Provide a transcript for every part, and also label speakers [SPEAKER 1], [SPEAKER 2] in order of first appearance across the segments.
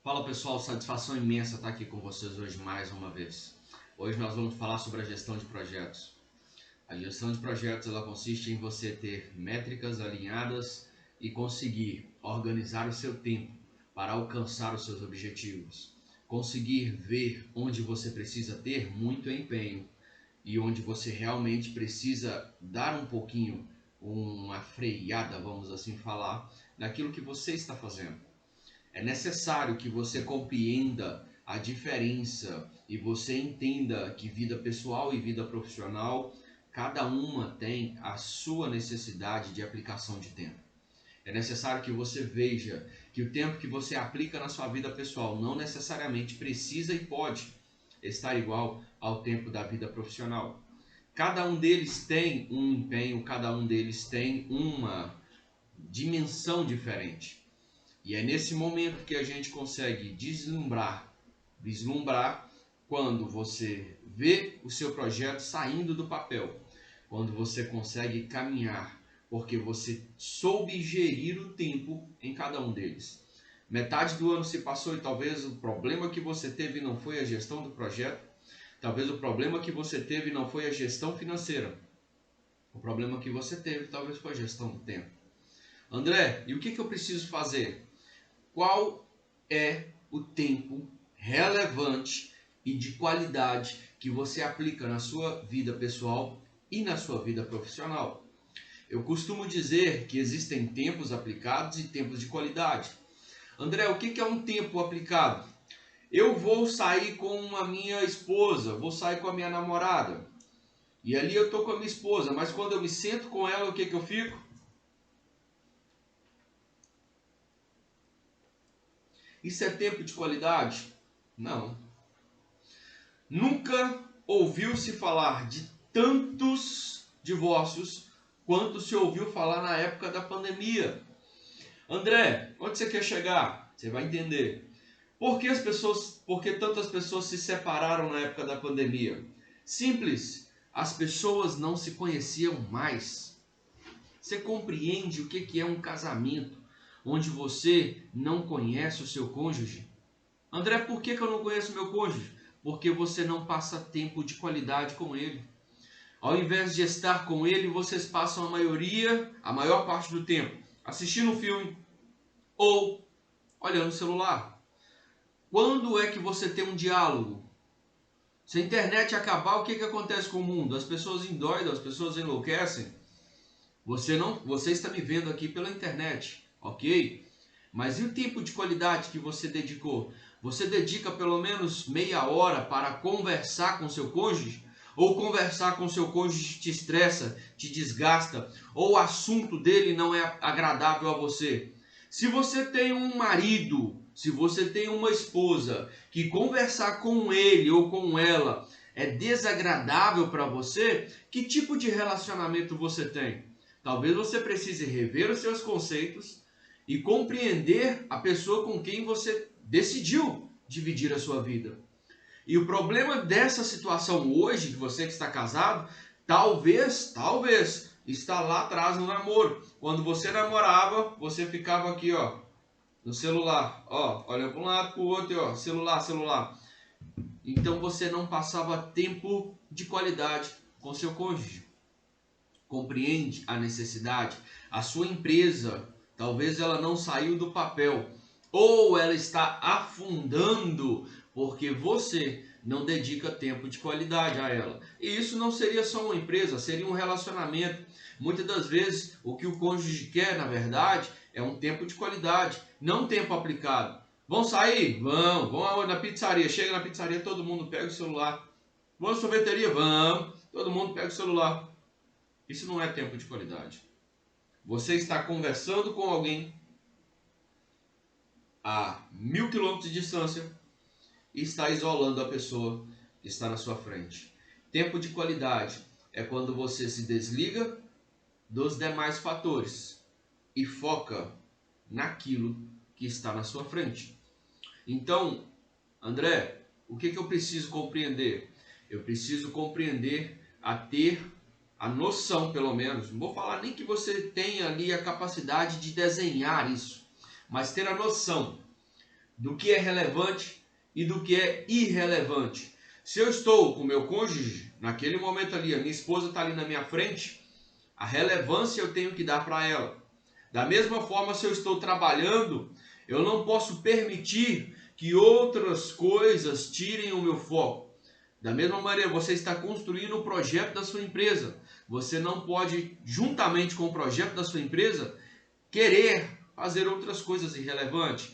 [SPEAKER 1] Fala pessoal, satisfação imensa estar aqui com vocês hoje mais uma vez. Hoje nós vamos falar sobre a gestão de projetos. A gestão de projetos ela consiste em você ter métricas alinhadas e conseguir organizar o seu tempo para alcançar os seus objetivos. Conseguir ver onde você precisa ter muito empenho e onde você realmente precisa dar um pouquinho, uma freada, vamos assim falar, naquilo que você está fazendo. É necessário que você compreenda a diferença e você entenda que vida pessoal e vida profissional, cada uma tem a sua necessidade de aplicação de tempo. É necessário que você veja que o tempo que você aplica na sua vida pessoal não necessariamente precisa e pode estar igual ao tempo da vida profissional. Cada um deles tem um empenho, cada um deles tem uma dimensão diferente. E é nesse momento que a gente consegue vislumbrar quando você vê o seu projeto saindo do papel, quando você consegue caminhar, porque você soube gerir o tempo em cada um deles. Metade do ano se passou e talvez o problema que você teve não foi a gestão do projeto, talvez o problema que você teve não foi a gestão financeira, o problema que você teve talvez foi a gestão do tempo. André, e o que eu preciso fazer? Qual é o tempo relevante e de qualidade que você aplica na sua vida pessoal e na sua vida profissional? Eu costumo dizer que existem tempos aplicados e tempos de qualidade. André, o que é um tempo aplicado? Eu vou sair com a minha esposa, vou sair com a minha namorada. E ali eu estou com a minha esposa, mas quando eu me sento com ela, o que eu fico? Isso é tempo de qualidade? Não. Nunca ouviu-se falar de tantos divórcios quanto se ouviu falar na época da pandemia. André, onde você quer chegar? Você vai entender. Por que tantas pessoas se separaram na época da pandemia? Simples, as pessoas não se conheciam mais. Você compreende o que é um casamento onde você não conhece o seu cônjuge? André, por que eu não conheço o meu cônjuge? Porque você não passa tempo de qualidade com ele. Ao invés de estar com ele, vocês passam a maior parte do tempo, assistindo um filme ou olhando o celular. Quando é que você tem um diálogo? Se a internet acabar, o que acontece com o mundo? As pessoas endoidam, as pessoas enlouquecem. Você está me vendo aqui pela internet, ok? Mas e o tempo de qualidade que você dedicou? Você dedica pelo menos meia hora para conversar com seu cônjuge? Ou conversar com seu cônjuge te estressa, te desgasta, ou o assunto dele não é agradável a você? Se você tem um marido, se você tem uma esposa, que conversar com ele ou com ela é desagradável para você, que tipo de relacionamento você tem? Talvez você precise rever os seus conceitos e compreender a pessoa com quem você decidiu dividir a sua vida. E o problema dessa situação hoje, que você que está casado, talvez, está lá atrás no namoro. Quando você namorava, você ficava aqui, ó, no celular, ó, olha para um lado, para o outro, ó, celular. Então você não passava tempo de qualidade com seu cônjuge. Compreende a necessidade? A sua empresa, talvez ela não saiu do papel, ou ela está afundando porque você não dedica tempo de qualidade a ela. E isso não seria só uma empresa, seria um relacionamento. Muitas das vezes o que o cônjuge quer, na verdade, é um tempo de qualidade, não um tempo aplicado. Vão sair? Vão na pizzaria. Chega na pizzaria, todo mundo pega o celular. Vamos à sorveteria? Vamos. Todo mundo pega o celular. Isso não é tempo de qualidade. Você está conversando com alguém a 1000 quilômetros de distância e está isolando a pessoa que está na sua frente. Tempo de qualidade é quando você se desliga dos demais fatores e foca naquilo que está na sua frente. Então, André, o que eu preciso compreender? Eu preciso compreender a ter a noção, pelo menos, não vou falar nem que você tenha ali a capacidade de desenhar isso, mas ter a noção. do que é relevante e do que é irrelevante. Se eu estou com meu cônjuge, naquele momento ali, a minha esposa está ali na minha frente, a relevância eu tenho que dar para ela. Da mesma forma, se eu estou trabalhando, eu não posso permitir que outras coisas tirem o meu foco. Da mesma maneira, você está construindo o projeto da sua empresa. Você não pode, juntamente com o projeto da sua empresa, querer fazer outras coisas irrelevantes.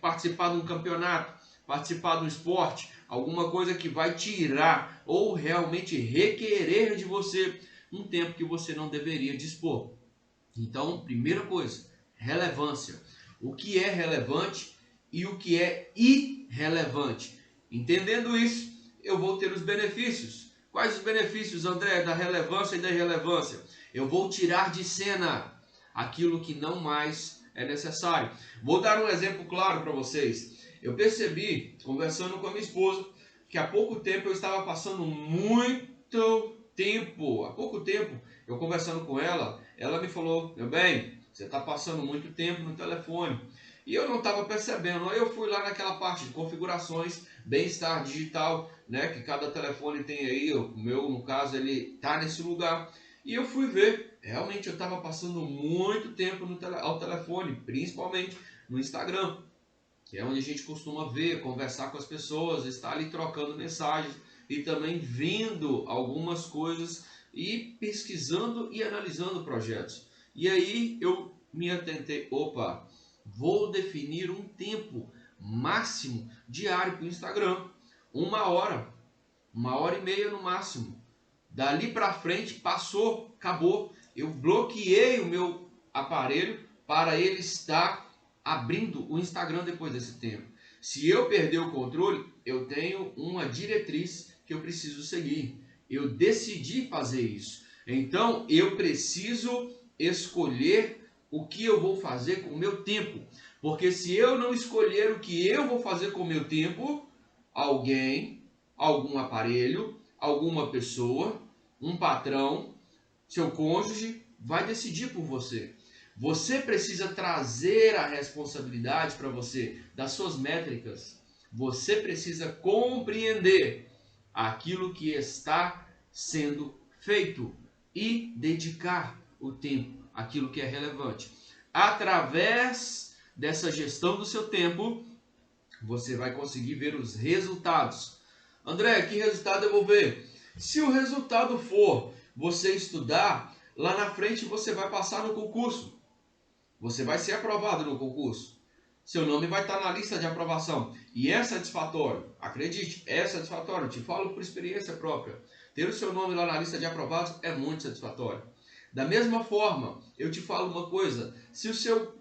[SPEAKER 1] Participar de um campeonato, participar de um esporte, alguma coisa que vai tirar ou realmente requerer de você um tempo que você não deveria dispor. Então, primeira coisa, relevância. O que é relevante e o que é irrelevante. Entendendo isso, eu vou ter os benefícios. Quais os benefícios, André, da relevância e da irrelevância? Eu vou tirar de cena aquilo que não mais é necessário. Vou dar um exemplo claro para vocês. Eu percebi, conversando com a minha esposa, que há pouco tempo eu estava passando muito tempo, há pouco tempo, eu conversando com ela, ela me falou, meu bem, você está passando muito tempo no telefone. E eu não estava percebendo. Aí eu fui lá naquela parte de configurações, bem-estar digital, né? Que cada telefone tem aí. O meu, no caso, ele está nesse lugar. E eu fui ver. Realmente eu estava passando muito tempo ao telefone, principalmente no Instagram, que é onde a gente costuma ver, conversar com as pessoas, estar ali trocando mensagens e também vendo algumas coisas e pesquisando e analisando projetos. E aí eu me atentei, opa, vou definir um tempo máximo diário para o Instagram, 1 hora, 1 hora e meia no máximo. Dali para frente passou, acabou. Eu bloqueei o meu aparelho para ele estar abrindo o Instagram depois desse tempo. Se eu perder o controle, eu tenho uma diretriz que eu preciso seguir. Eu decidi fazer isso. Então eu preciso escolher o que eu vou fazer com o meu tempo. Porque se eu não escolher o que eu vou fazer com o meu tempo, alguém, algum aparelho, alguma pessoa, um patrão, seu cônjuge, vai decidir por você. Você precisa trazer a responsabilidade para você das suas métricas. Você precisa compreender aquilo que está sendo feito e dedicar o tempo àquilo que é relevante. Através dessa gestão do seu tempo, você vai conseguir ver os resultados. André, que resultado eu vou ver? Se o resultado for você estudar, lá na frente você vai passar no concurso. Você vai ser aprovado no concurso. Seu nome vai estar na lista de aprovação. E é satisfatório. Acredite, é satisfatório. Te falo por experiência própria. Ter o seu nome lá na lista de aprovados é muito satisfatório. Da mesma forma, eu te falo uma coisa. Se o seu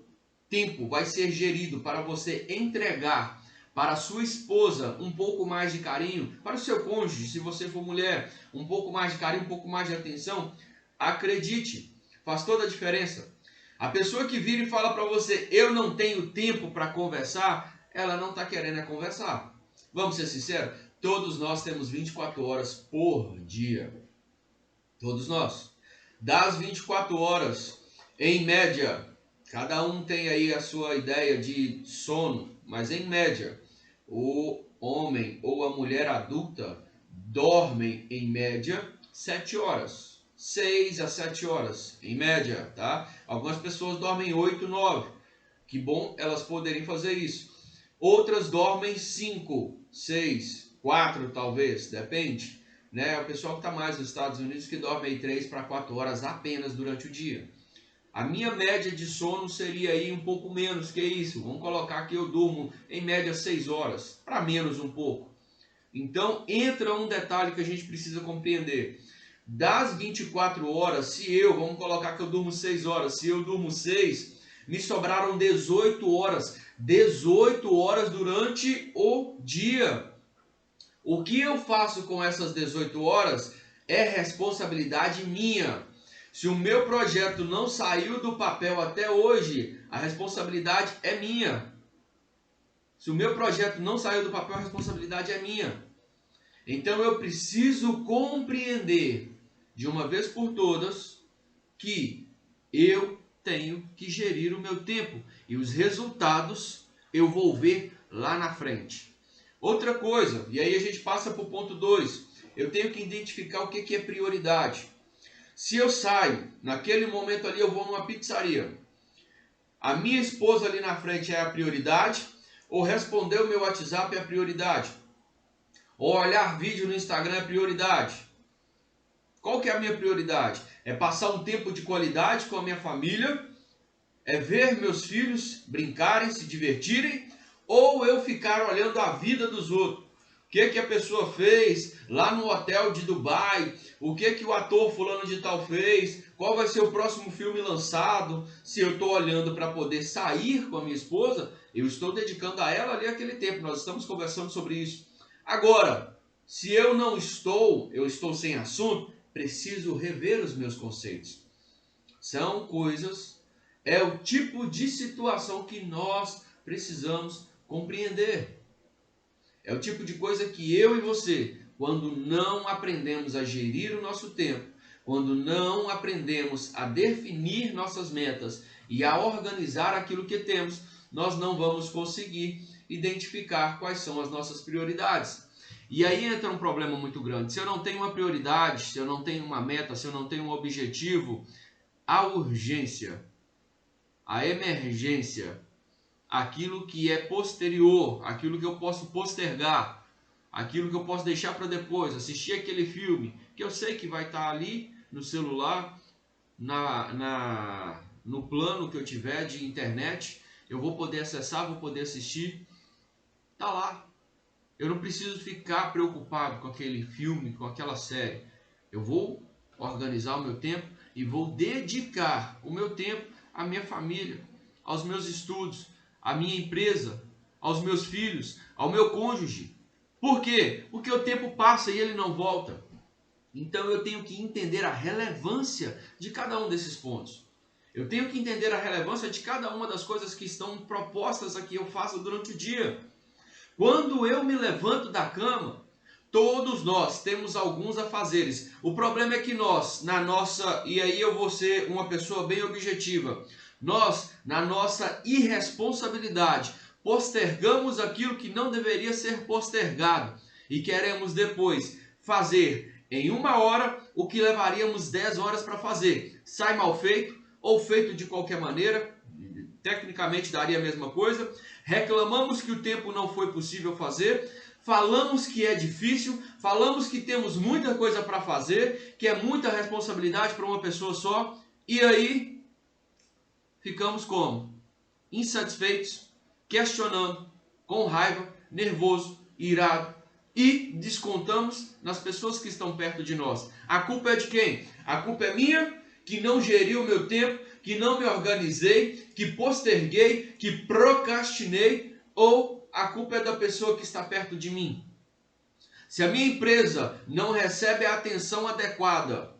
[SPEAKER 1] tempo vai ser gerido para você entregar para a sua esposa um pouco mais de carinho, para o seu cônjuge, se você for mulher, um pouco mais de carinho, um pouco mais de atenção, acredite, faz toda a diferença. A pessoa que vira e fala para você, eu não tenho tempo para conversar, ela não está querendo conversar. Vamos ser sinceros, todos nós temos 24 horas por dia. Todos nós. Das 24 horas, em média, cada um tem aí a sua ideia de sono, mas em média, o homem ou a mulher adulta dormem em média 7 horas. 6 a 7 horas, em média, tá? Algumas pessoas dormem 8, 9. Que bom elas poderem fazer isso. Outras dormem 5, 6, 4 talvez, depende. Né? O pessoal que está mais nos Estados Unidos que dorme aí 3 para 4 horas apenas durante o dia. A minha média de sono seria aí um pouco menos que isso. Vamos colocar que eu durmo em média 6 horas, para menos um pouco. Então entra um detalhe que a gente precisa compreender. Das 24 horas, vamos colocar que eu durmo 6 horas, se eu durmo 6, me sobraram 18 horas. 18 horas durante o dia. O que eu faço com essas 18 horas é responsabilidade minha. Se o meu projeto não saiu do papel até hoje, a responsabilidade é minha. Se o meu projeto não saiu do papel, a responsabilidade é minha. Então eu preciso compreender de uma vez por todas que eu tenho que gerir o meu tempo e os resultados eu vou ver lá na frente. Outra coisa, e aí a gente passa para o ponto 2, eu tenho que identificar o que é prioridade. Se eu saio, naquele momento ali eu vou numa pizzaria, a minha esposa ali na frente é a prioridade, ou responder o meu WhatsApp é a prioridade, ou olhar vídeo no Instagram é prioridade. Qual que é a minha prioridade? É passar um tempo de qualidade com a minha família, é ver meus filhos brincarem, se divertirem, ou eu ficar olhando a vida dos outros? O que a pessoa fez lá no hotel de Dubai? O que o ator fulano de tal fez? Qual vai ser o próximo filme lançado? Se eu estou olhando para poder sair com a minha esposa, eu estou dedicando a ela ali aquele tempo. Nós estamos conversando sobre isso. Agora, se eu não estou, eu estou sem assunto, preciso rever os meus conceitos. São coisas, é o tipo de situação que nós precisamos compreender. É o tipo de coisa que eu e você, quando não aprendemos a gerir o nosso tempo, quando não aprendemos a definir nossas metas e a organizar aquilo que temos, nós não vamos conseguir identificar quais são as nossas prioridades. E aí entra um problema muito grande. Se eu não tenho uma prioridade, se eu não tenho uma meta, se eu não tenho um objetivo, a urgência, a emergência, aquilo que é posterior, aquilo que eu posso postergar, aquilo que eu posso deixar para depois, assistir aquele filme, que eu sei que vai estar ali no celular, no plano que eu tiver de internet, eu vou poder acessar, vou poder assistir, tá lá. Eu não preciso ficar preocupado com aquele filme, com aquela série. Eu vou organizar o meu tempo e vou dedicar o meu tempo à minha família, aos meus estudos, à minha empresa, aos meus filhos, ao meu cônjuge. Por quê? Porque o tempo passa e ele não volta. Então eu tenho que entender a relevância de cada um desses pontos. Eu tenho que entender a relevância de cada uma das coisas que estão propostas aqui eu faço durante o dia. Quando eu me levanto da cama, todos nós temos alguns afazeres. O problema é que nós, e aí eu vou ser uma pessoa bem objetiva, nós, na nossa irresponsabilidade, postergamos aquilo que não deveria ser postergado e queremos depois fazer em 1 hora o que levaríamos 10 horas para fazer. Sai mal feito ou feito de qualquer maneira, tecnicamente daria a mesma coisa. Reclamamos que o tempo não foi possível fazer, falamos que é difícil, falamos que temos muita coisa para fazer, que é muita responsabilidade para uma pessoa só, e aí ficamos como? Insatisfeitos, questionando, com raiva, nervoso, irado, e descontamos nas pessoas que estão perto de nós. A culpa é de quem? A culpa é minha, que não geri o meu tempo, que não me organizei, que posterguei, que procrastinei, ou a culpa é da pessoa que está perto de mim? Se a minha empresa não recebe a atenção adequada,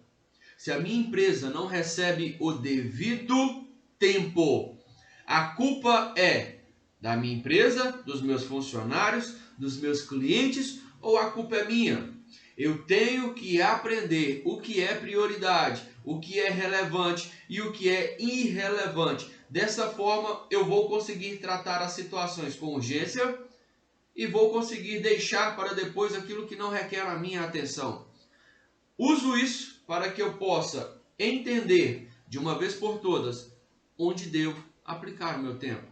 [SPEAKER 1] se a minha empresa não recebe o devido tempo, a culpa é da minha empresa, dos meus funcionários, dos meus clientes, ou a culpa é minha? Eu tenho que aprender o que é prioridade, o que é relevante e o que é irrelevante. Dessa forma, eu vou conseguir tratar as situações com urgência e vou conseguir deixar para depois aquilo que não requer a minha atenção. Uso isso para que eu possa entender de uma vez por todas onde devo aplicar o meu tempo.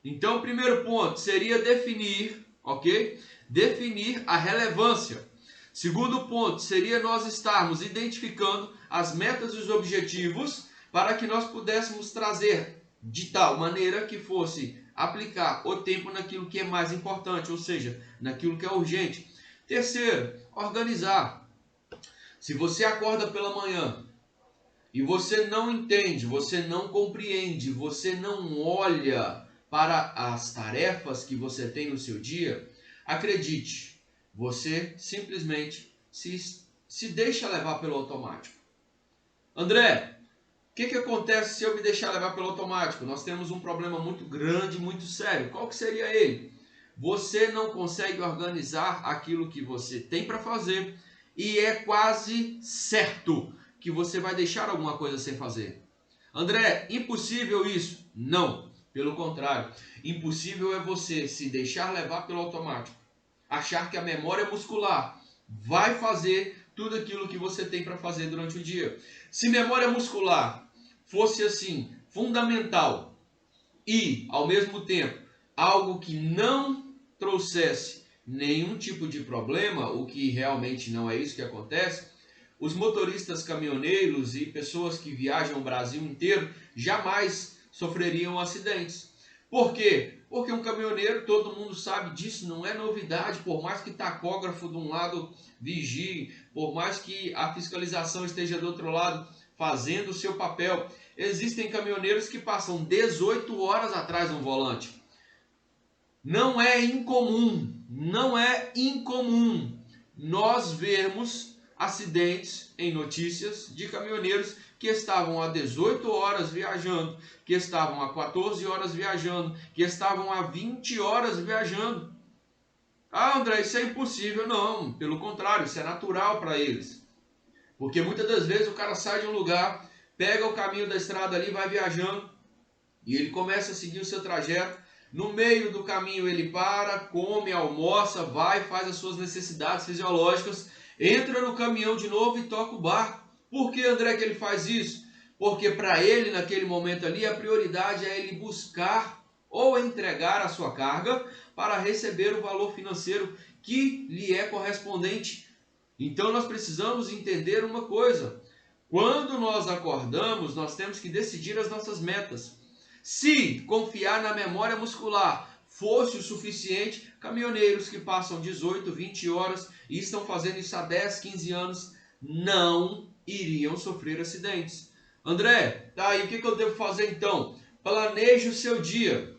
[SPEAKER 1] Então, o primeiro ponto seria definir, ok? Definir a relevância. Segundo ponto seria nós estarmos identificando as metas e os objetivos para que nós pudéssemos trazer de tal maneira que fosse aplicar o tempo naquilo que é mais importante, ou seja, naquilo que é urgente. Terceiro, organizar. Se você acorda pela manhã e você não entende, você não compreende, você não olha para as tarefas que você tem no seu dia, acredite, você simplesmente se deixa levar pelo automático. André, o que acontece se eu me deixar levar pelo automático? Nós temos um problema muito grande, muito sério. Qual que seria ele? Você não consegue organizar aquilo que você tem para fazer e é quase certo que você vai deixar alguma coisa sem fazer. André, impossível isso? Não, pelo contrário. Impossível é você se deixar levar pelo automático, achar que a memória muscular vai fazer tudo aquilo que você tem para fazer durante o dia. Se memória muscular fosse assim, fundamental e, ao mesmo tempo, algo que não trouxesse nenhum tipo de problema, o que realmente não é isso que acontece, os motoristas caminhoneiros e pessoas que viajam o Brasil inteiro jamais sofreriam acidentes. Por quê? Porque um caminhoneiro, todo mundo sabe disso, não é novidade, por mais que tacógrafo de um lado vigie, por mais que a fiscalização esteja do outro lado fazendo o seu papel, existem caminhoneiros que passam 18 horas atrás de um volante. Não é incomum nós vermos acidentes em notícias de caminhoneiros que estavam há 18 horas viajando, que estavam há 14 horas viajando, que estavam há 20 horas viajando. Ah, André, isso é impossível. Não, pelo contrário, isso é natural para eles. Porque muitas das vezes o cara sai de um lugar, pega o caminho da estrada ali, vai viajando, e ele começa a seguir o seu trajeto. No meio do caminho ele para, come, almoça, vai, faz as suas necessidades fisiológicas, entra no caminhão de novo e toca o barco. Por que, André, que ele faz isso? Porque para ele, naquele momento ali, a prioridade é ele buscar ou entregar a sua carga para receber o valor financeiro que lhe é correspondente. Então nós precisamos entender uma coisa. Quando nós acordamos, nós temos que decidir as nossas metas. Se confiar na memória muscular fosse o suficiente, caminhoneiros que passam 18, 20 horas e estão fazendo isso há 10, 15 anos, não iriam sofrer acidentes. André, tá aí, o que eu devo fazer então? Planeje o seu dia.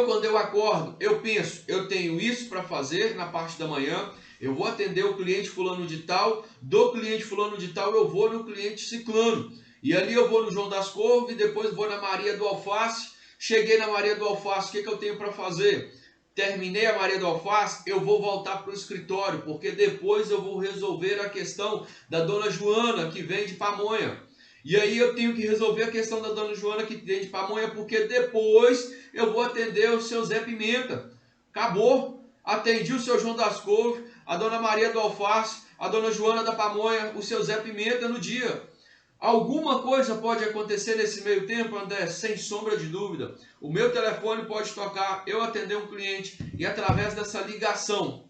[SPEAKER 1] Quando eu acordo, eu penso, eu tenho isso para fazer na parte da manhã, eu vou atender o cliente fulano de tal, do cliente fulano de tal eu vou no cliente ciclano. E ali eu vou no João das Couves, depois vou na Maria do Alface. Cheguei na Maria do Alface, o que eu tenho para fazer? Terminei a Maria do Alface, eu vou voltar para o escritório, porque depois eu vou resolver a questão da dona Joana, que vende pamonha. E aí eu tenho que resolver a questão da dona Joana, que vende pamonha, porque depois eu vou atender o seu Zé Pimenta. Acabou. Atendi o seu João das Couves, a dona Maria do Alface, a dona Joana da pamonha, o seu Zé Pimenta no dia. Alguma coisa pode acontecer nesse meio tempo, André? Sem sombra de dúvida. O meu telefone pode tocar, eu atender um cliente e através dessa ligação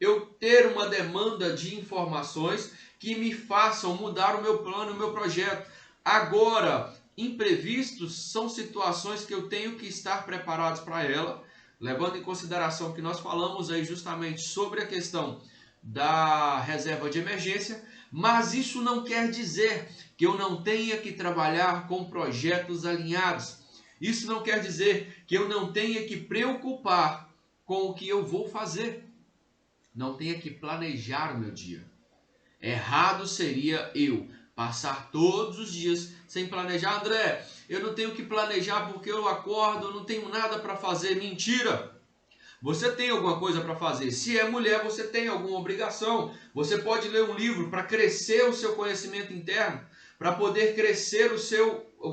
[SPEAKER 1] eu ter uma demanda de informações que me façam mudar o meu plano, o meu projeto. Agora, imprevistos são situações que eu tenho que estar preparado para ela, levando em consideração que nós falamos aí justamente sobre a questão da reserva de emergência, mas isso não quer dizer que eu não tenha que trabalhar com projetos alinhados. Isso não quer dizer que eu não tenha que preocupar com o que eu vou fazer. Não tenha que planejar o meu dia. Errado seria eu passar todos os dias sem planejar. André, eu não tenho que planejar porque eu acordo, eu não tenho nada para fazer. Mentira! Você tem alguma coisa para fazer. Se é mulher, você tem alguma obrigação. Você pode ler um livro para crescer o seu conhecimento interno, para poder crescer o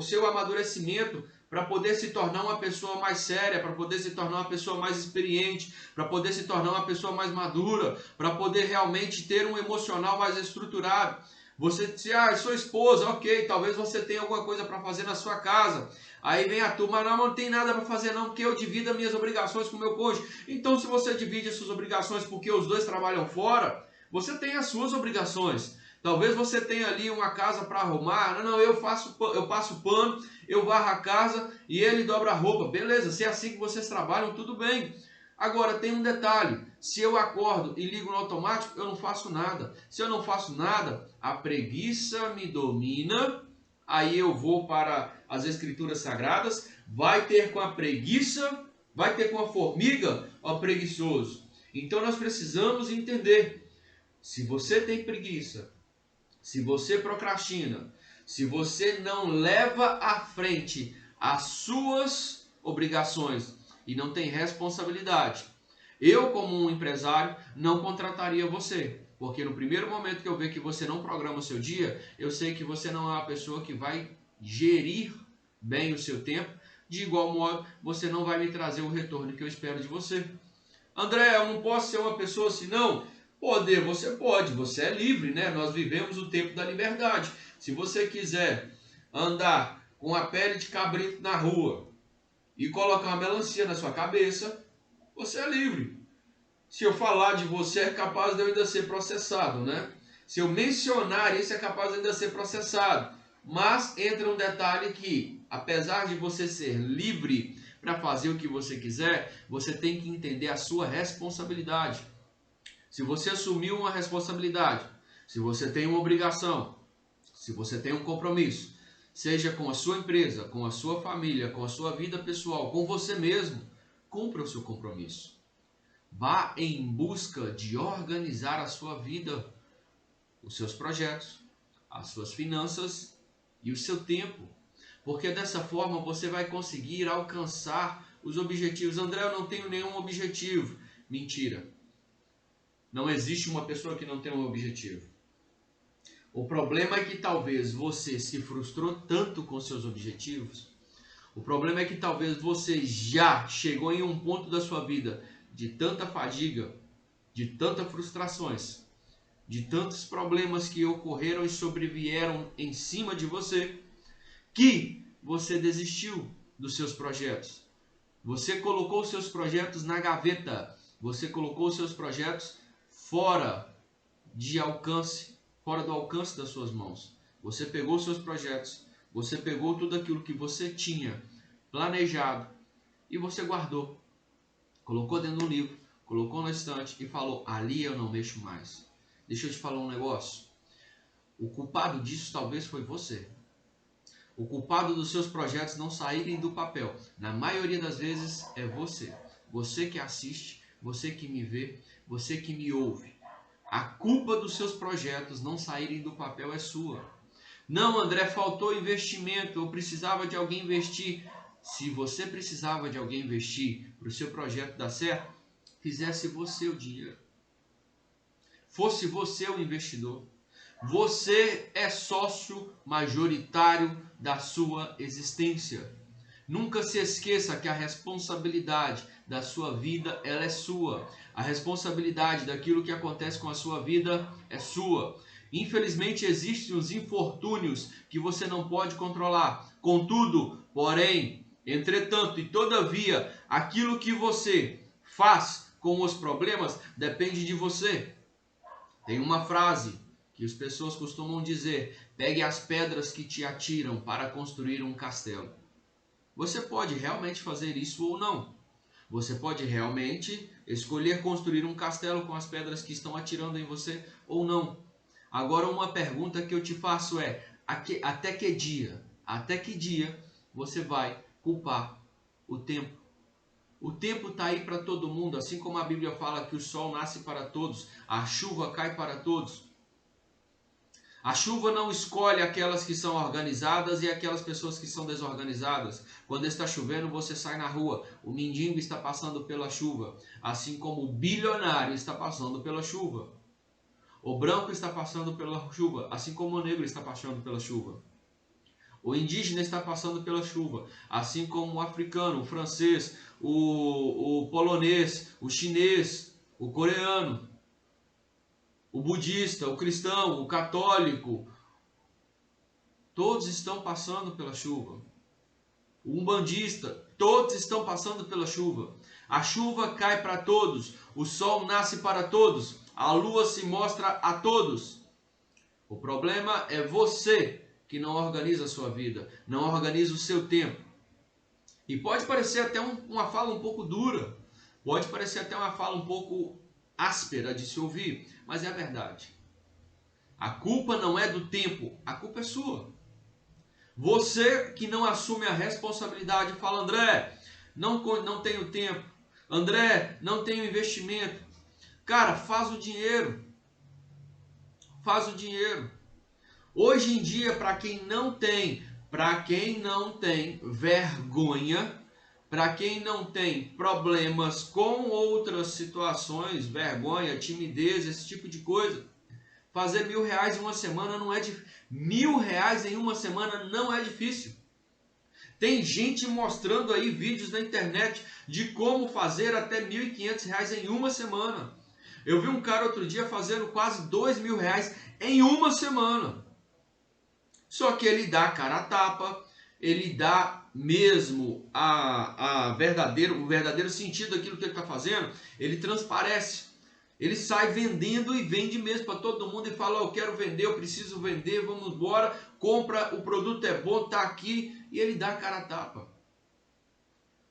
[SPEAKER 1] seu amadurecimento, para poder se tornar uma pessoa mais séria, para poder se tornar uma pessoa mais experiente, para poder se tornar uma pessoa mais madura, para poder realmente ter um emocional mais estruturado. Você diz, sua esposa, ok, talvez você tenha alguma coisa para fazer na sua casa. Aí vem a turma, não tem nada para fazer não, porque eu divido as minhas obrigações com o meu cônjuge. Então se você divide as suas obrigações porque os dois trabalham fora, você tem as suas obrigações. Talvez você tenha ali uma casa para arrumar, eu passo pano, eu varro a casa e ele dobra a roupa. Beleza, se é assim que vocês trabalham, tudo bem. Agora tem um detalhe, se eu acordo e ligo no automático, eu não faço nada. Se eu não faço nada, a preguiça me domina, aí eu vou para as escrituras sagradas, vai ter com a preguiça, vai ter com a formiga, ó preguiçoso. Então nós precisamos entender, se você tem preguiça, se você procrastina, se você não leva à frente as suas obrigações e não tem responsabilidade, eu como um empresário não contrataria você, porque no primeiro momento que eu ver que você não programa o seu dia, eu sei que você não é uma pessoa que vai gerir bem o seu tempo, de igual modo você não vai me trazer o retorno que eu espero de você. André, eu não posso ser uma pessoa assim, não? Poder, você pode, você é livre, né? Nós vivemos o tempo da liberdade. Se você quiser andar com a pele de cabrito na rua e colocar uma melancia na sua cabeça, você é livre. Se eu falar de você, é capaz de eu ainda ser processado, né? Se eu mencionar isso, é capaz de ainda ser processado. Mas entra um detalhe que, apesar de você ser livre para fazer o que você quiser, você tem que entender a sua responsabilidade. Se você assumiu uma responsabilidade, se você tem uma obrigação, se você tem um compromisso, seja com a sua empresa, com a sua família, com a sua vida pessoal, com você mesmo, cumpra o seu compromisso. Vá em busca de organizar a sua vida, os seus projetos, as suas finanças e o seu tempo. Porque dessa forma você vai conseguir alcançar os objetivos. André, eu não tenho nenhum objetivo. Mentira. Não existe uma pessoa que não tem um objetivo. O problema é que talvez você se frustrou tanto com seus objetivos. O problema é que talvez você já chegou em um ponto da sua vida de tanta fadiga, de tantas frustrações, de tantos problemas que ocorreram e sobrevieram em cima de você, que você desistiu dos seus projetos. Você colocou seus projetos na gaveta. Você colocou seus projetos fora de alcance, fora do alcance das suas mãos. Você pegou seus projetos, você pegou tudo aquilo que você tinha planejado e você guardou. Colocou dentro do livro, colocou na estante e falou, ali eu não mexo mais. Deixa eu te falar um negócio. O culpado disso talvez foi você. O culpado dos seus projetos não saírem do papel, na maioria das vezes, é você. Você que assiste, você que me vê, você que me ouve. A culpa dos seus projetos não saírem do papel é sua. Não, André, faltou investimento, eu precisava de alguém investir. Se você precisava de alguém investir para o seu projeto dar certo, fizesse você o dinheiro. Fosse você o investidor. Você é sócio majoritário da sua existência. Nunca se esqueça que a responsabilidade da sua vida ela é sua. A responsabilidade daquilo que acontece com a sua vida é sua. Infelizmente existem os infortúnios que você não pode controlar. Contudo, porém, entretanto e todavia, aquilo que você faz com os problemas depende de você. Tem uma frase que as pessoas costumam dizer: pegue as pedras que te atiram para construir um castelo. Você pode realmente fazer isso ou não. Você pode realmente escolher construir um castelo com as pedras que estão atirando em você ou não. Agora uma pergunta que eu te faço é: até que dia? Até que dia você vai culpar o tempo? O tempo está aí para todo mundo, assim como a Bíblia fala que o sol nasce para todos, a chuva cai para todos. A chuva não escolhe aquelas que são organizadas e aquelas pessoas que são desorganizadas. Quando está chovendo, você sai na rua. O mendigo está passando pela chuva, assim como o bilionário está passando pela chuva. O branco está passando pela chuva, assim como o negro está passando pela chuva. O indígena está passando pela chuva, assim como o africano, o francês, o polonês, o chinês, o coreano, o budista, o cristão, o católico. Todos estão passando pela chuva. O umbandista, todos estão passando pela chuva. A chuva cai para todos, o sol nasce para todos, a lua se mostra a todos. O problema é você que não organiza a sua vida, não organiza o seu tempo. E pode parecer até uma fala um pouco dura, pode parecer até uma fala um pouco áspera de se ouvir, mas é a verdade. A culpa não é do tempo, a culpa é sua. Você que não assume a responsabilidade fala: André, não tenho tempo. André, não tenho investimento. Cara, faz o dinheiro. Faz o dinheiro. Hoje em dia, para quem não tem vergonha, para quem não tem problemas com outras situações, vergonha, timidez, esse tipo de coisa, fazer R$1.000 em uma semana não é difícil. R$1.000 em uma semana não é difícil. Tem gente mostrando aí vídeos na internet de como fazer até R$ 1.500 em uma semana. Eu vi um cara outro dia fazendo quase R$ 2.000 em uma semana. Só que ele dá a cara a tapa, ele dá mesmo o verdadeiro sentido daquilo que ele está fazendo, ele transparece. Ele sai vendendo e vende mesmo para todo mundo e fala, eu quero vender, eu preciso vender, vamos embora, compra, o produto é bom, está aqui, e ele dá a cara a tapa.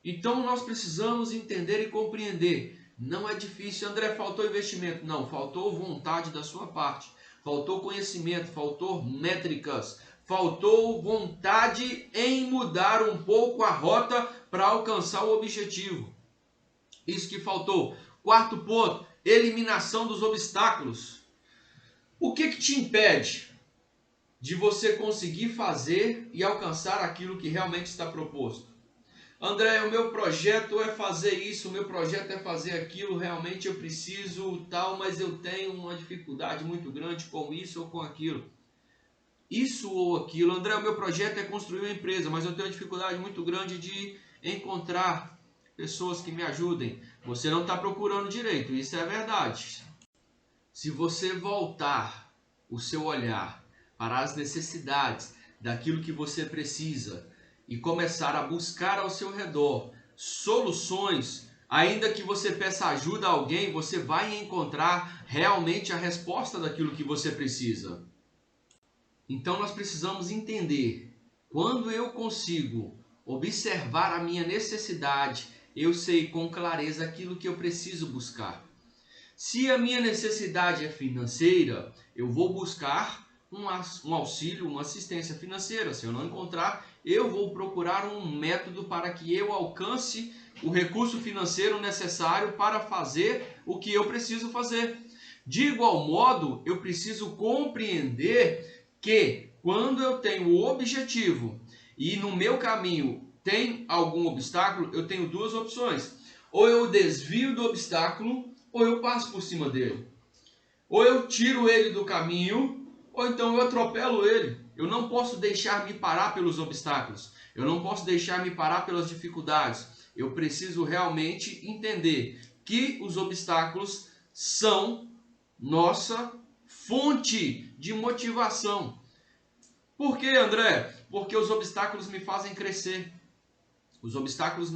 [SPEAKER 1] Então nós precisamos entender e compreender. Não é difícil, André, faltou investimento. Não, faltou vontade da sua parte, faltou conhecimento, faltou métricas, faltou vontade em mudar um pouco a rota para alcançar o objetivo. Isso que faltou. Quarto ponto, eliminação dos obstáculos. O que te impede de você conseguir fazer e alcançar aquilo que realmente está proposto? André, o meu projeto é fazer isso, o meu projeto é fazer aquilo, realmente eu preciso tal, mas eu tenho uma dificuldade muito grande com isso ou com aquilo. Isso ou aquilo, André, o meu projeto é construir uma empresa, mas eu tenho uma dificuldade muito grande de encontrar pessoas que me ajudem. Você não está procurando direito, isso é verdade. Se você voltar o seu olhar para as necessidades daquilo que você precisa e começar a buscar ao seu redor soluções, ainda que você peça ajuda a alguém, você vai encontrar realmente a resposta daquilo que você precisa. Então nós precisamos entender, quando eu consigo observar a minha necessidade, eu sei com clareza aquilo que eu preciso buscar. Se a minha necessidade é financeira, eu vou buscar um auxílio, uma assistência financeira. Se eu não encontrar, eu vou procurar um método para que eu alcance o recurso financeiro necessário para fazer o que eu preciso fazer. De igual modo, eu preciso compreender que quando eu tenho o objetivo e no meu caminho tem algum obstáculo, eu tenho duas opções. Ou eu desvio do obstáculo, ou eu passo por cima dele. Ou eu tiro ele do caminho, ou então eu atropelo ele. Eu não posso deixar me parar pelos obstáculos. Eu não posso deixar me parar pelas dificuldades. Eu preciso realmente entender que os obstáculos são nossa fonte de motivação. Por quê, André? Porque os obstáculos me fazem crescer. Os obstáculos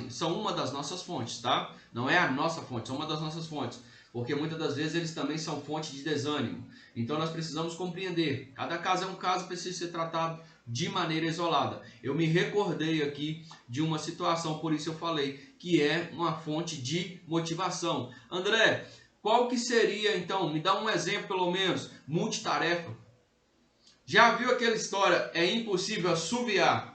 [SPEAKER 1] são uma das nossas fontes, tá? Não é a nossa fonte, são uma das nossas fontes. Porque muitas das vezes eles também são fonte de desânimo. Então nós precisamos compreender. Cada caso é um caso, precisa ser tratado de maneira isolada. Eu me recordei aqui de uma situação, por isso eu falei, que é uma fonte de motivação. André, qual que seria então? Me dá um exemplo pelo menos. Multitarefa. Já viu aquela história, é impossível assoviar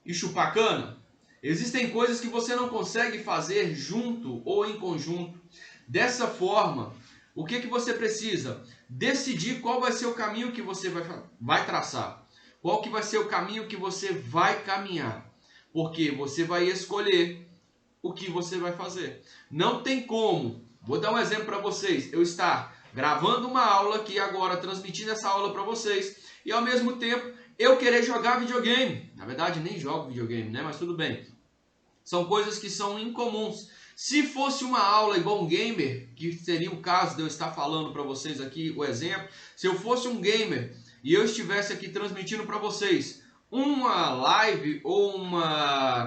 [SPEAKER 1] e chupar cana? Existem coisas que você não consegue fazer junto ou em conjunto. Dessa forma, o que você precisa? Decidir qual vai ser o caminho que você vai traçar. Qual que vai ser o caminho que você vai caminhar. Porque você vai escolher o que você vai fazer. Não tem como, vou dar um exemplo para vocês, eu estar gravando uma aula aqui agora, transmitindo essa aula para vocês, e ao mesmo tempo eu querer jogar videogame. Na verdade, nem jogo videogame, né? Mas tudo bem. São coisas que são incomuns. Se fosse uma aula igual um gamer, que seria o caso de eu estar falando para vocês aqui o exemplo, se eu fosse um gamer e eu estivesse aqui transmitindo para vocês uma live ou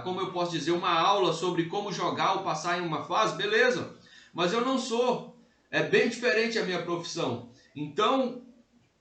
[SPEAKER 1] como eu posso dizer, uma aula sobre como jogar ou passar em uma fase, beleza. Mas eu não sou. É bem diferente a minha profissão. Então,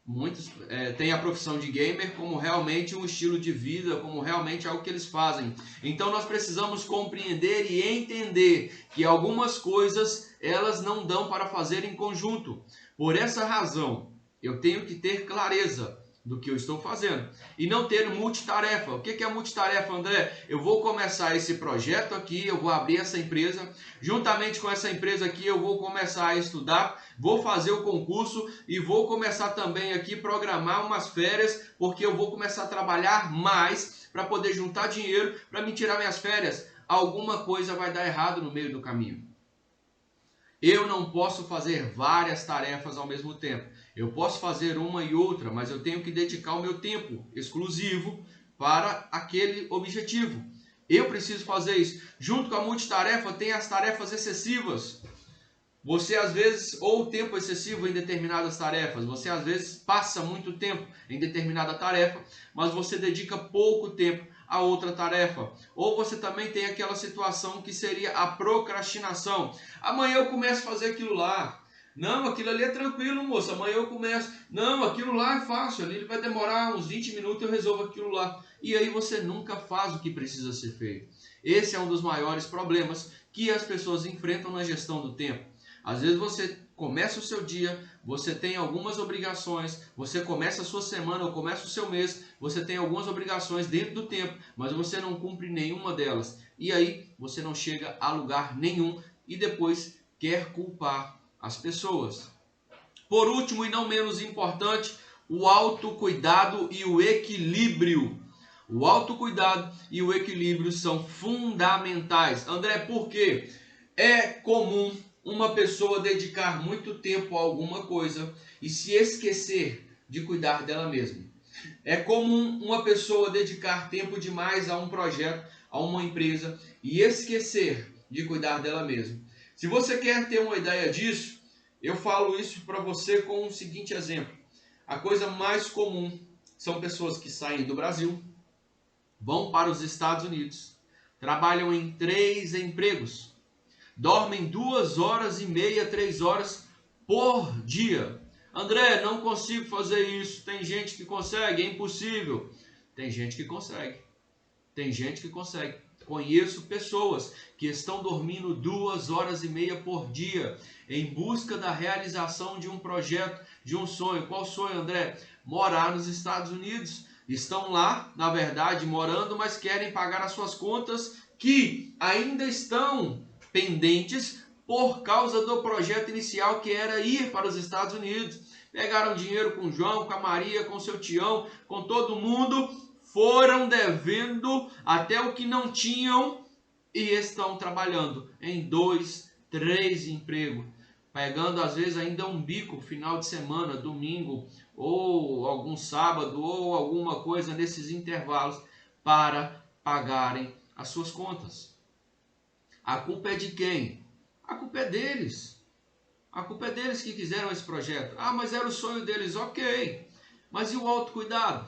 [SPEAKER 1] muitos têm a profissão de gamer como realmente um estilo de vida, como realmente algo que eles fazem. Então nós precisamos compreender e entender que algumas coisas elas não dão para fazer em conjunto. Por essa razão, eu tenho que ter clareza do que eu estou fazendo e não ter multitarefa. O que é multitarefa, André? Eu vou começar esse projeto aqui, eu vou abrir essa empresa, juntamente com essa empresa aqui eu vou começar a estudar, vou fazer o concurso e vou começar também aqui programar umas férias, porque eu vou começar a trabalhar mais para poder juntar dinheiro para me tirar minhas férias. Alguma coisa vai dar errado no meio do caminho. Eu não posso fazer várias tarefas ao mesmo tempo. Eu posso fazer uma e outra, mas eu tenho que dedicar o meu tempo exclusivo para aquele objetivo. Eu preciso fazer isso. Junto com a multitarefa tem as tarefas excessivas. Você às vezes, ou tempo excessivo em determinadas tarefas, você às vezes passa muito tempo em determinada tarefa, mas você dedica pouco tempo a outra tarefa. Ou você também tem aquela situação que seria a procrastinação. Amanhã eu começo a fazer aquilo lá. Não, aquilo ali é tranquilo, moço. Amanhã eu começo. Não, aquilo lá é fácil. Ali vai demorar uns 20 minutos, eu resolvo aquilo lá. E aí você nunca faz o que precisa ser feito. Esse é um dos maiores problemas que as pessoas enfrentam na gestão do tempo. Às vezes você começa o seu dia, você tem algumas obrigações, você começa a sua semana ou começa o seu mês, você tem algumas obrigações dentro do tempo, mas você não cumpre nenhuma delas. E aí você não chega a lugar nenhum e depois quer culpar as pessoas. Por último e não menos importante, o autocuidado e o equilíbrio. O autocuidado e o equilíbrio são fundamentais. André, por quê? É comum uma pessoa dedicar muito tempo a alguma coisa e se esquecer de cuidar dela mesma. É comum uma pessoa dedicar tempo demais a um projeto, a uma empresa e esquecer de cuidar dela mesma. Se você quer ter uma ideia disso, eu falo isso para você com o seguinte exemplo. A coisa mais comum são pessoas que saem do Brasil, vão para os Estados Unidos, trabalham em 3 empregos, dormem 2 horas e meia, 3 horas por dia. André, não consigo fazer isso. Tem gente que consegue, é impossível. Tem gente que consegue. Tem gente que consegue. Conheço pessoas que estão dormindo 2 horas e meia por dia em busca da realização de um projeto, de um sonho. Qual sonho, André? Morar nos Estados Unidos. Estão lá, na verdade, morando, mas querem pagar as suas contas que ainda estão pendentes por causa do projeto inicial que era ir para os Estados Unidos. Pegaram dinheiro com o João, com a Maria, com o seu Tião, com todo mundo, foram devendo até o que não tinham e estão trabalhando em 2, 3 empregos, pegando às vezes ainda um bico final de semana, domingo ou algum sábado ou alguma coisa nesses intervalos para pagarem as suas contas. A culpa é de quem? A culpa é deles. A culpa é deles que quiseram esse projeto. Ah, mas era o sonho deles, ok. Mas e o autocuidado?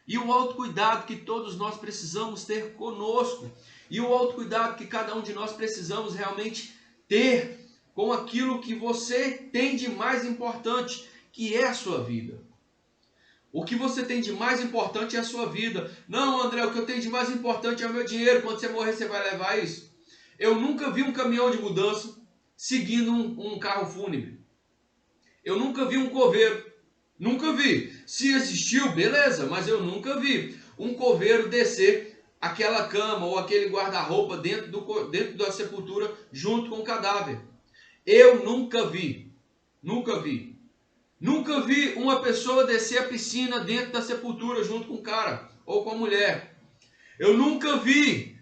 [SPEAKER 1] E o autocuidado que todos nós precisamos ter conosco. E o autocuidado que cada um de nós precisamos realmente ter com aquilo que você tem de mais importante, que é a sua vida. O que você tem de mais importante é a sua vida. Não, André, o que eu tenho de mais importante é o meu dinheiro. Quando você morrer, você vai levar isso? Eu nunca vi um caminhão de mudança seguindo um carro fúnebre. Eu nunca vi um coveiro. Nunca vi. Se existiu, beleza, mas eu nunca vi um coveiro descer aquela cama ou aquele guarda-roupa dentro da sepultura junto com o cadáver. Eu nunca vi. Nunca vi. Nunca vi uma pessoa descer a piscina dentro da sepultura junto com o cara ou com a mulher. Eu nunca vi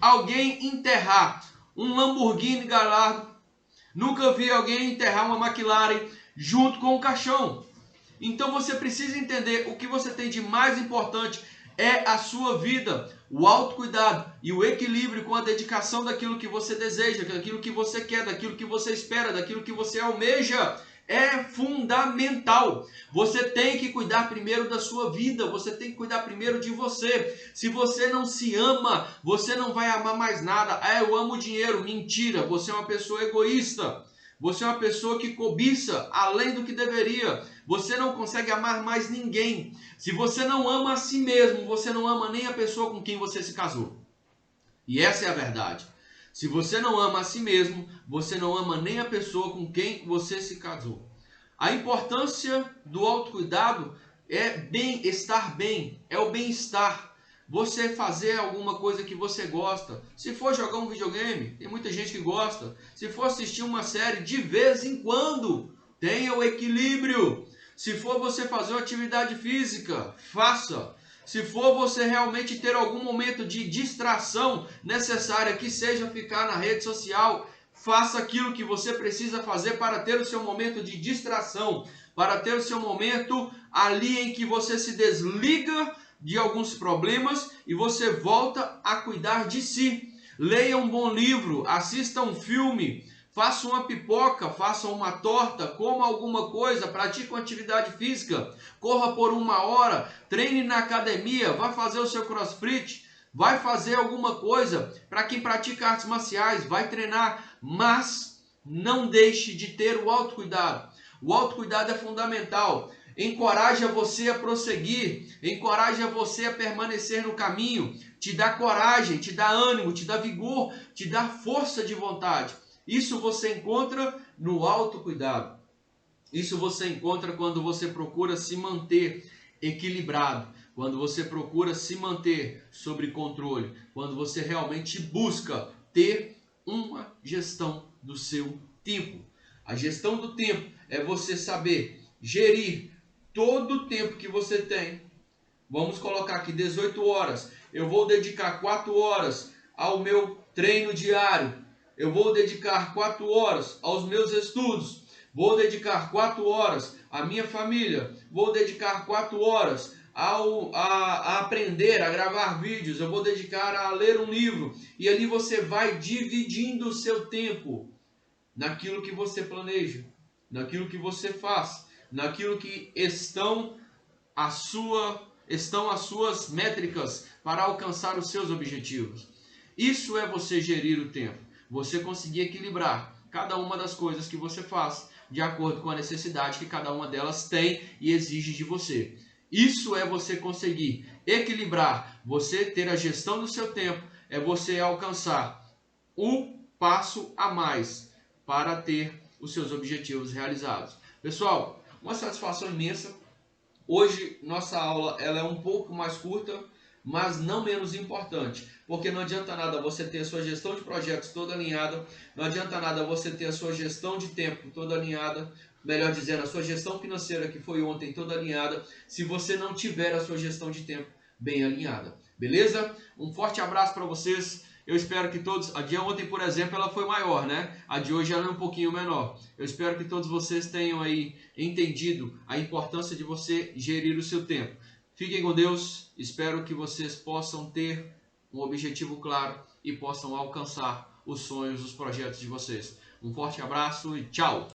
[SPEAKER 1] alguém enterrar um Lamborghini Gallardo. Nunca vi alguém enterrar uma McLaren junto com o caixão. Então você precisa entender o que você tem de mais importante é a sua vida, o autocuidado e o equilíbrio com a dedicação daquilo que você deseja, daquilo que você quer, daquilo que você espera, daquilo que você almeja. É fundamental. Você tem que cuidar primeiro da sua vida, você tem que cuidar primeiro de você. Se você não se ama, você não vai amar mais nada. Ah, eu amo dinheiro. Mentira, você é uma pessoa egoísta. Você é uma pessoa que cobiça além do que deveria. Você não consegue amar mais ninguém. Se você não ama a si mesmo, você não ama nem a pessoa com quem você se casou. E essa é a verdade. Se você não ama a si mesmo, você não ama nem a pessoa com quem você se casou. A importância do autocuidado é estar bem, é o bem-estar. Você fazer alguma coisa que você gosta. Se for jogar um videogame, tem muita gente que gosta. Se for assistir uma série, de vez em quando, tenha o equilíbrio. Se for você fazer uma atividade física, faça. Se for você realmente ter algum momento de distração necessária, que seja ficar na rede social, faça aquilo que você precisa fazer para ter o seu momento de distração, para ter o seu momento ali em que você se desliga de alguns problemas e você volta a cuidar de si. Leia um bom livro, assista um filme, faça uma pipoca, faça uma torta, coma alguma coisa, pratique uma atividade física, corra por 1 hora, treine na academia, vá fazer o seu crossfit, vai fazer alguma coisa. Para quem pratica artes marciais, vai treinar, mas não deixe de ter o autocuidado. O autocuidado é fundamental. Encoraja você a prosseguir, encoraja você a permanecer no caminho, te dá coragem, te dá ânimo, te dá vigor, te dá força de vontade. Isso você encontra no autocuidado. Isso você encontra quando você procura se manter equilibrado, quando você procura se manter sob controle, quando você realmente busca ter uma gestão do seu tempo. A gestão do tempo é você saber gerir todo o tempo que você tem. Vamos colocar aqui 18 horas. Eu vou dedicar 4 horas ao meu treino diário. Eu vou dedicar 4 horas aos meus estudos. Vou dedicar 4 horas à minha família. Vou dedicar 4 horas a aprender, a gravar vídeos. Eu vou dedicar a ler um livro. E ali você vai dividindo o seu tempo naquilo que você planeja, naquilo que você faz, naquilo que estão as suas métricas para alcançar os seus objetivos. Isso é você gerir o tempo. Você conseguir equilibrar cada uma das coisas que você faz de acordo com a necessidade que cada uma delas tem e exige de você. Isso é você conseguir equilibrar, você ter a gestão do seu tempo, é você alcançar o passo a mais para ter os seus objetivos realizados. Pessoal, uma satisfação imensa. Hoje nossa aula ela é um pouco mais curta, mas não menos importante, porque não adianta nada você ter a sua gestão de projetos toda alinhada, não adianta nada você ter a sua gestão de tempo toda alinhada, melhor dizendo, a sua gestão financeira que foi ontem toda alinhada, se você não tiver a sua gestão de tempo bem alinhada. Beleza? Um forte abraço para vocês. Eu espero que todos... A de ontem, por exemplo, ela foi maior, né? A de hoje ela é um pouquinho menor. Eu espero que todos vocês tenham aí entendido a importância de você gerir o seu tempo. Fiquem com Deus. Espero que vocês possam ter um objetivo claro e possam alcançar os sonhos, os projetos de vocês. Um forte abraço e tchau!